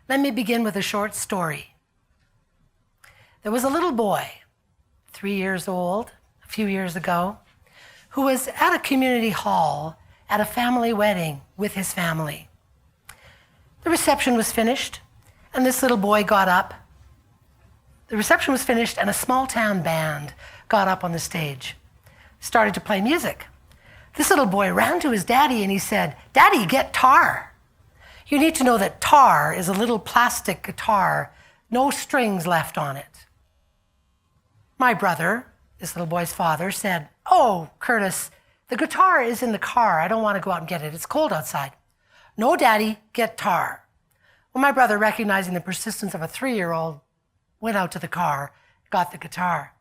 Let me begin with a short story. There was a little boy, 3 years old, a few years ago, who was at a community hall at a family wedding with his family. The reception was finished, and this little boy got up. The reception was finished, and a small town band got up on the stage, started to play music. This little boy ran to his daddy and he said, "Daddy, get tar." You need to know that tar is a little plastic guitar, no strings left on it. My brother, this little boy's father, said, "Oh, Curtis, the guitar is in the car. I don't want to go out and get it. It's cold outside." "No, Daddy, get tar." Well, my brother, recognizing the persistence of a 3-year-old, went out to the car, got the guitar.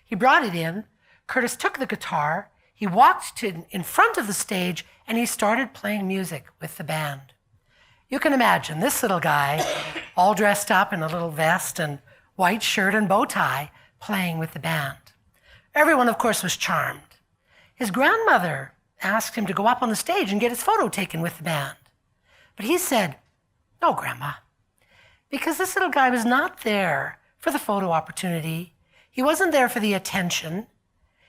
He brought it in. Curtis took the guitar. He walked in front of the stage, and he started playing music with the band. You can imagine this little guy, all dressed up in a little vest and white shirt and bow tie, playing with the band. Everyone, of course, was charmed. His grandmother asked him to go up on the stage and get his photo taken with the band. But he said, "No, Grandma," because this little guy was not there for the photo opportunity. He wasn't there for the attention.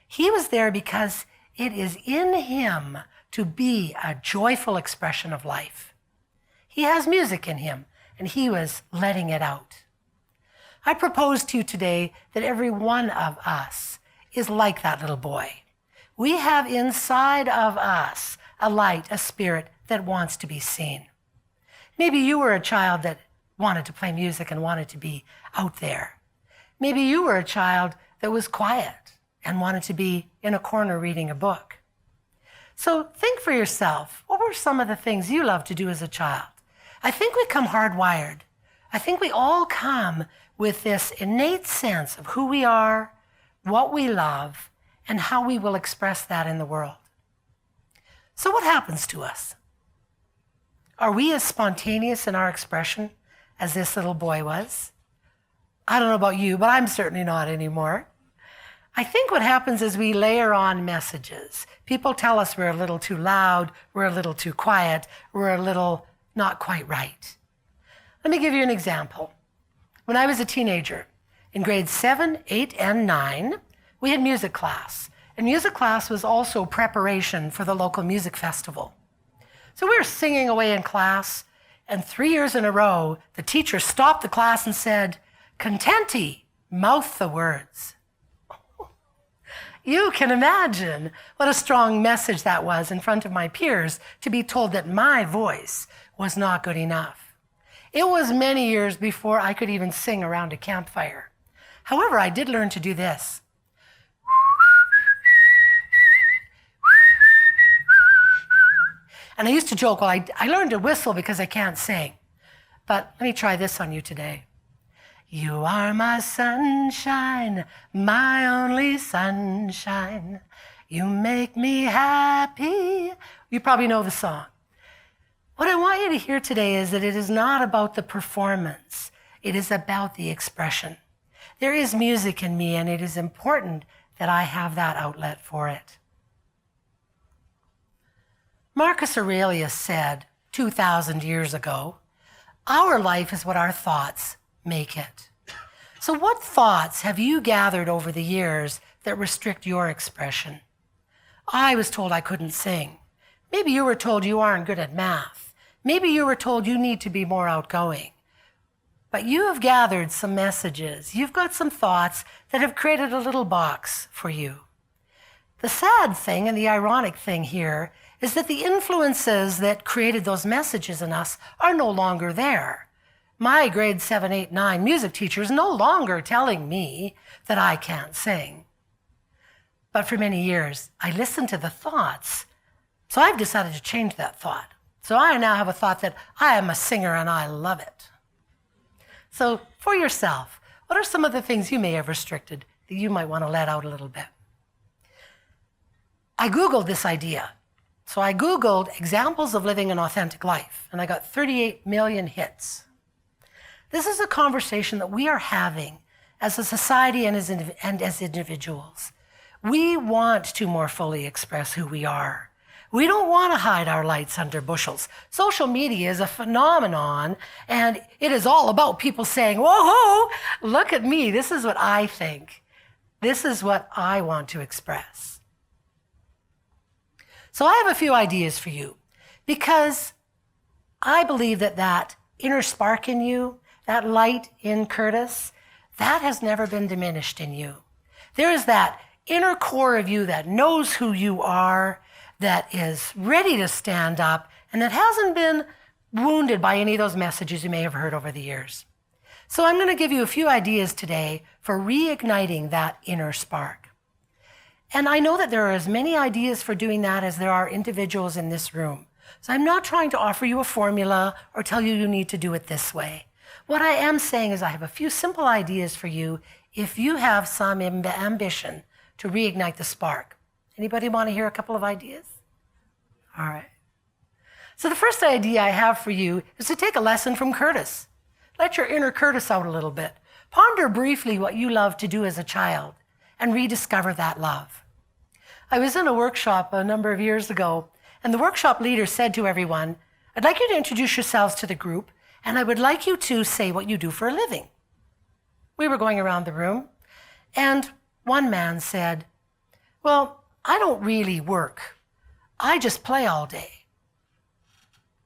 He was there because it is in him to be a joyful expression of life. He has music in him, and he was letting it out. I propose to you today that every one of us is like that little boy. We have inside of us a light, a spirit that wants to be seen. Maybe you were a child that wanted to play music and wanted to be out there. Maybe you were a child that was quiet and wanted to be in a corner reading a book. So think for yourself, what were some of the things you loved to do as a child? I think we come hardwired. I think we all come with this innate sense of who we are, what we love, and how we will express that in the world. So what happens to us? Are we as spontaneous in our expression as this little boy was? I don't know about you, but I'm certainly not anymore. I think what happens is we layer on messages. People tell us we're a little too loud, we're a little too quiet, we're a little not quite right. Let me give you an example. When I was a teenager, in grades 7, 8, and 9, we had music class. And music class was also preparation for the local music festival. So we were singing away in class, and 3 years in a row, the teacher stopped the class and said, "Contenti, mouth the words." You can imagine what a strong message that was in front of my peers to be told that my voice was not good enough. It was many years before I could even sing around a campfire. However, I did learn to do this. And I used to joke, well, I learned to whistle because I can't sing. But let me try this on you today. You are my sunshine, my only sunshine. You make me happy. You probably know the song. What I want you to hear today is that it is not about the performance. It is about the expression. There is music in me, and it is important that I have that outlet for it. Marcus Aurelius said 2,000 years ago, "Our life is what our thoughts make it." So what thoughts have you gathered over the years that restrict your expression? I was told I couldn't sing. Maybe you were told you aren't good at math. Maybe you were told you need to be more outgoing. But you have gathered some messages. You've got some thoughts that have created a little box for you. The sad thing and the ironic thing here is that the influences that created those messages in us are no longer there. My grade 7, 8, 9 music teacher is no longer telling me that I can't sing. But for many years, I listened to the thoughts. So I've decided to change that thought. So I now have a thought that I am a singer and I love it. So for yourself, what are some of the things you may have restricted that you might want to let out a little bit? I Googled this idea. So I Googled examples of living an authentic life, and I got 38 million hits. This is a conversation that we are having as a society and as individuals. We want to more fully express who we are. We don't want to hide our lights under bushels. Social media is a phenomenon, and it is all about people saying, whoa, look at me. This is what I think. This is what I want to express. So I have a few ideas for you, because I believe that inner spark in you, that light in Curtis, that has never been diminished in you. There is that inner core of you that knows who you are, that is ready to stand up, and that hasn't been wounded by any of those messages you may have heard over the years. So I'm going to give you a few ideas today for reigniting that inner spark. And I know that there are as many ideas for doing that as there are individuals in this room. So I'm not trying to offer you a formula or tell you you need to do it this way. What I am saying is I have a few simple ideas for you if you have some ambition to reignite the spark. Anybody want to hear a couple of ideas? All right. So the first idea I have for you is to take a lesson from Curtis. Let your inner Curtis out a little bit. Ponder briefly what you loved to do as a child and rediscover that love. I was in a workshop a number of years ago, and the workshop leader said to everyone, I'd like you to introduce yourselves to the group, and I would like you to say what you do for a living. We were going around the room, and one man said, well, I don't really work. I just play all day.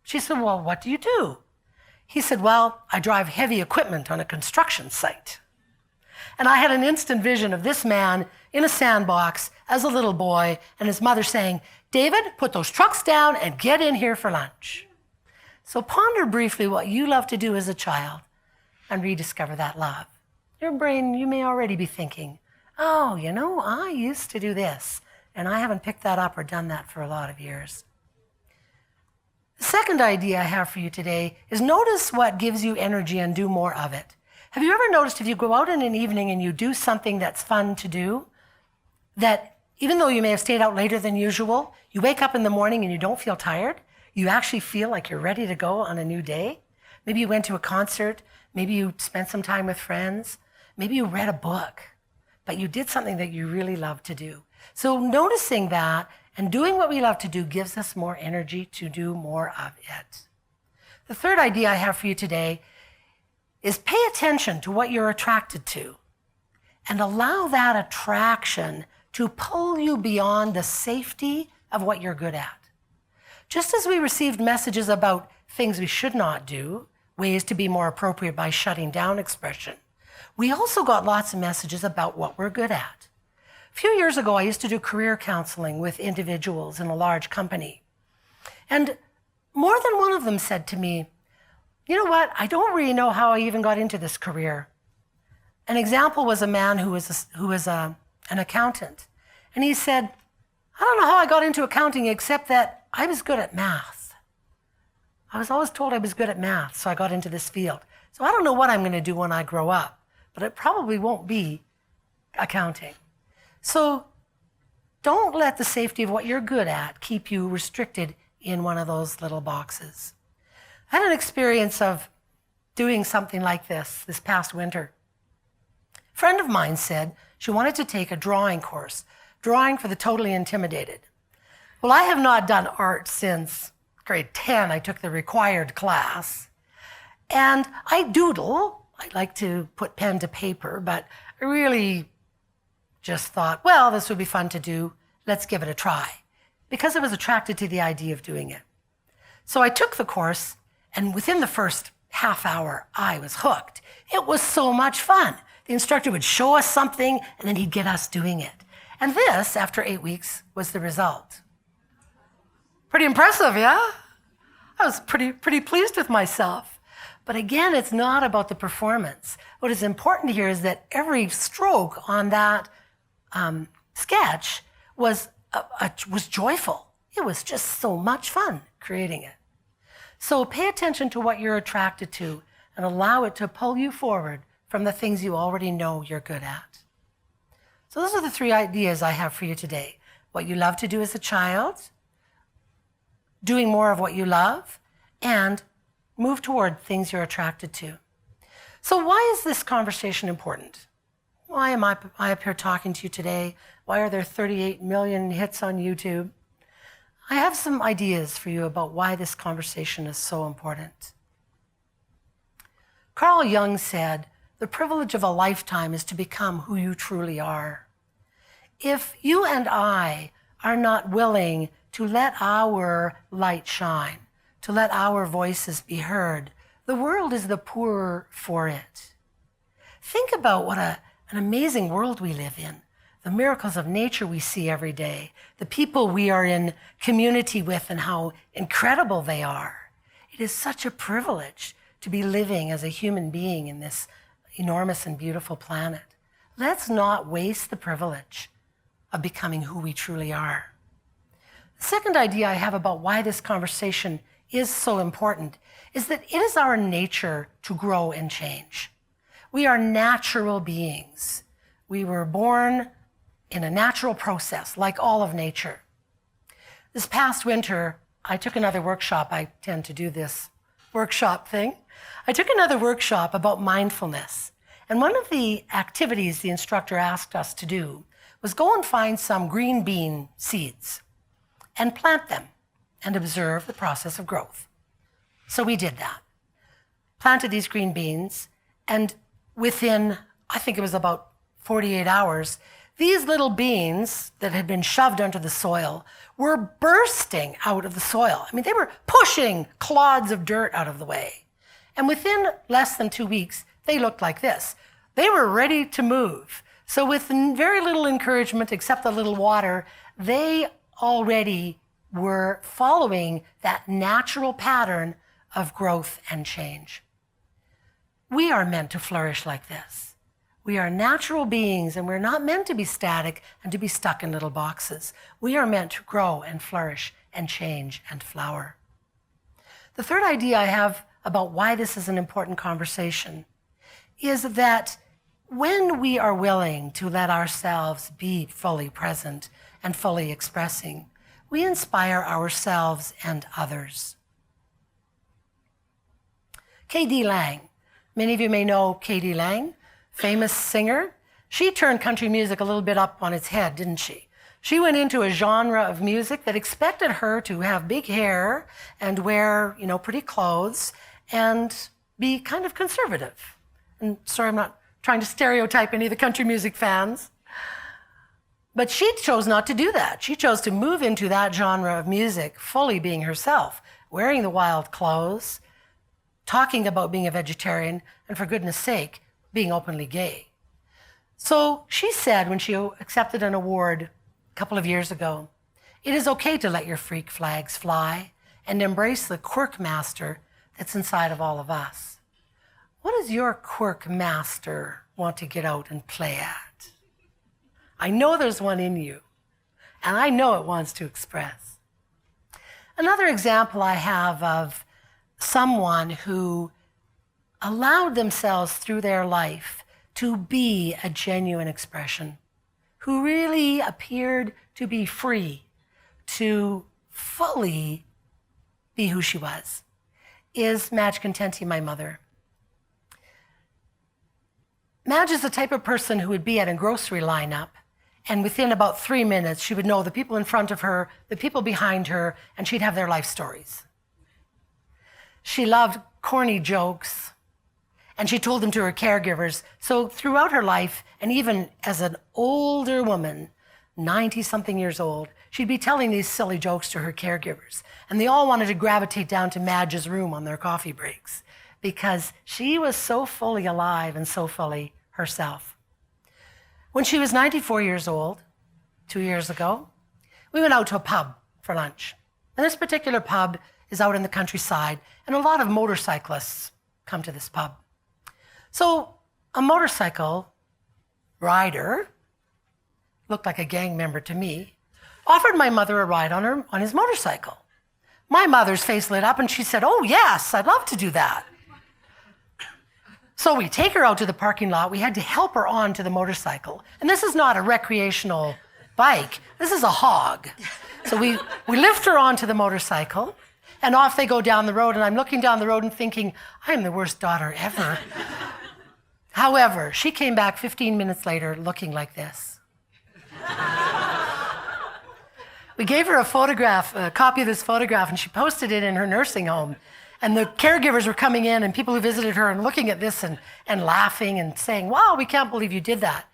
She said, well, what do you do? He said, well, I drive heavy equipment on a construction site. And I had an instant vision of this man in a sandbox as a little boy and his mother saying, David, put those trucks down and get in here for lunch. So ponder briefly what you love to do as a child and rediscover that love. Your brain, you may already be thinking, oh, I used to do this, and I haven't picked that up or done that for a lot of years. The second idea I have for you today is notice what gives you energy and do more of it. Have you ever noticed if you go out in an evening and you do something that's fun to do, that even though you may have stayed out later than usual, you wake up in the morning and you don't feel tired? You actually feel like you're ready to go on a new day? Maybe you went to a concert, maybe you spent some time with friends, maybe you read a book, but you did something that you really love to do. So noticing that and doing what we love to do gives us more energy to do more of it. The third idea I have for you today is pay attention to what you're attracted to and allow that attraction to pull you beyond the safety of what you're good at. Just as we received messages about things we should not do, ways to be more appropriate by shutting down expression, we also got lots of messages about what we're good at. A few years ago, I used to do career counseling with individuals in a large company. And more than one of them said to me, you know what, I don't really know how I even got into this career. An example was a man who was an accountant. And he said, I don't know how I got into accounting except that I was good at math. I was always told I was good at math, so I got into this field. So I don't know what I'm going to do when I grow up, but it probably won't be accounting. So don't let the safety of what you're good at keep you restricted in one of those little boxes. I had an experience of doing something like this past winter. A friend of mine said she wanted to take a drawing course, drawing for the totally intimidated. Well, I have not done art since grade 10. I took the required class. And I doodle. I like to put pen to paper, but I really just thought, well, this would be fun to do. Let's give it a try, because I was attracted to the idea of doing it. So I took the course, and within the first half hour, I was hooked. It was so much fun. The instructor would show us something, and then he'd get us doing it. And this, after 8 weeks, was the result. Pretty impressive, yeah? I was pretty pleased with myself. But again, it's not about the performance. What is important here is that every stroke on that sketch was joyful. It was just so much fun creating it. So pay attention to what you're attracted to and allow it to pull you forward from the things you already know you're good at. So those are the 3 ideas I have for you today. What you love to do as a child, doing more of what you love, and move toward things you're attracted to. So why is this conversation important? Why am I up here talking to you today? Why are there 38 million hits on YouTube? I have some ideas for you about why this conversation is so important. Carl Jung said, "The privilege of a lifetime is to become who you truly are." If you and I are not willing to let our light shine, to let our voices be heard, the world is the poorer for it. Think about what an amazing world we live in, the miracles of nature we see every day, the people we are in community with and how incredible they are. It is such a privilege to be living as a human being in this enormous and beautiful planet. Let's not waste the privilege of becoming who we truly are. The second idea I have about why this conversation is so important is that it is our nature to grow and change. We are natural beings. We were born in a natural process, like all of nature. This past winter, I took another workshop. I tend to do this workshop thing. I took another workshop about mindfulness. And one of the activities the instructor asked us to do was go and find some green bean seeds and plant them and observe the process of growth. So we did that. Planted these green beans, and within, I think it was about 48 hours, these little beans that had been shoved under the soil were bursting out of the soil. I mean, they were pushing clods of dirt out of the way. And within less than 2 weeks, they looked like this. They were ready to move. So with very little encouragement, except a little water, they already were following that natural pattern of growth and change. We are meant to flourish like this. We are natural beings, and we're not meant to be static and to be stuck in little boxes. We are meant to grow and flourish and change and flower. The third idea I have about why this is an important conversation is that when we are willing to let ourselves be fully present and fully expressing, we inspire ourselves and others. K.D. Lang. Many of you may know K.D. Lang, famous singer. She turned country music a little bit up on its head, didn't she? She went into a genre of music that expected her to have big hair and wear, pretty clothes and be kind of conservative. And sorry, I'm not trying to stereotype any of the country music fans. But she chose not to do that. She chose to move into that genre of music, fully being herself, wearing the wild clothes, talking about being a vegetarian, and for goodness sake, being openly gay. So she said when she accepted an award a couple of years ago, "It is okay to let your freak flags fly and embrace the quirk master that's inside of all of us." What does your quirk master want to get out and play at? I know there's one in you, and I know it wants to express. Another example I have of someone who allowed themselves through their life to be a genuine expression, who really appeared to be free to fully be who she was, is Marjorie Contenti, my mother. Madge is the type of person who would be at a grocery lineup, and within about 3 minutes, she would know the people in front of her, the people behind her, and she'd have their life stories. She loved corny jokes, and she told them to her caregivers. So throughout her life, and even as an older woman, 90-something years old, she'd be telling these silly jokes to her caregivers. And they all wanted to gravitate down to Madge's room on their coffee breaks because she was so fully alive and so fully herself. When she was 94 years old, 2 years ago, we went out to a pub for lunch. And this particular pub is out in the countryside, and a lot of motorcyclists come to this pub. So a motorcycle rider, looked like a gang member to me, offered my mother a ride on his motorcycle. My mother's face lit up and she said, "Oh yes, I'd love to do that." So we take her out to the parking lot. We had to help her onto the motorcycle. And this is not a recreational bike. This is a hog. So we lift her onto the motorcycle, and off they go down the road. And I'm looking down the road and thinking, I am the worst daughter ever. However, she came back 15 minutes later looking like this. We gave her a photograph, a copy of this photograph, and she posted it in her nursing home. And the caregivers were coming in and people who visited her and looking at this and laughing and saying, wow, we can't believe you did that.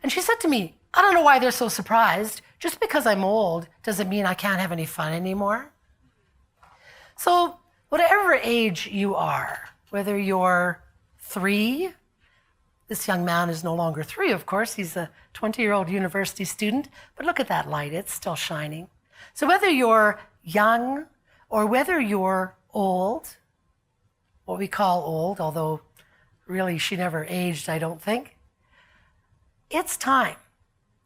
And she said to me, I don't know why they're so surprised. Just because I'm old doesn't mean I can't have any fun anymore. So whatever age you are, whether you're 3, this young man is no longer 3, of course. He's a 20-year-old university student. But look at that light. It's still shining. So whether you're young or whether you're old, what we call old, although really she never aged, I don't think, it's time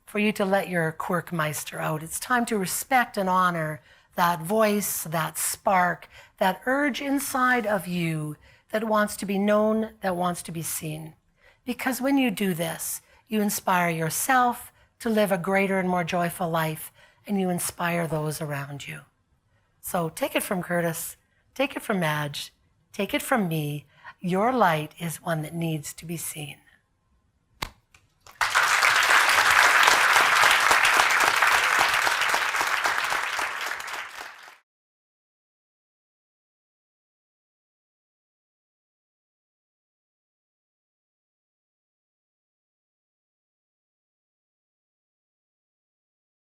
for you to let your quirkmeister out. It's time to respect and honor that voice, that spark, that urge inside of you that wants to be known, that wants to be seen. Because when you do this, you inspire yourself to live a greater and more joyful life, and you inspire those around you. So take it from Curtis, take it from Madge, take it from me. Your light is one that needs to be seen.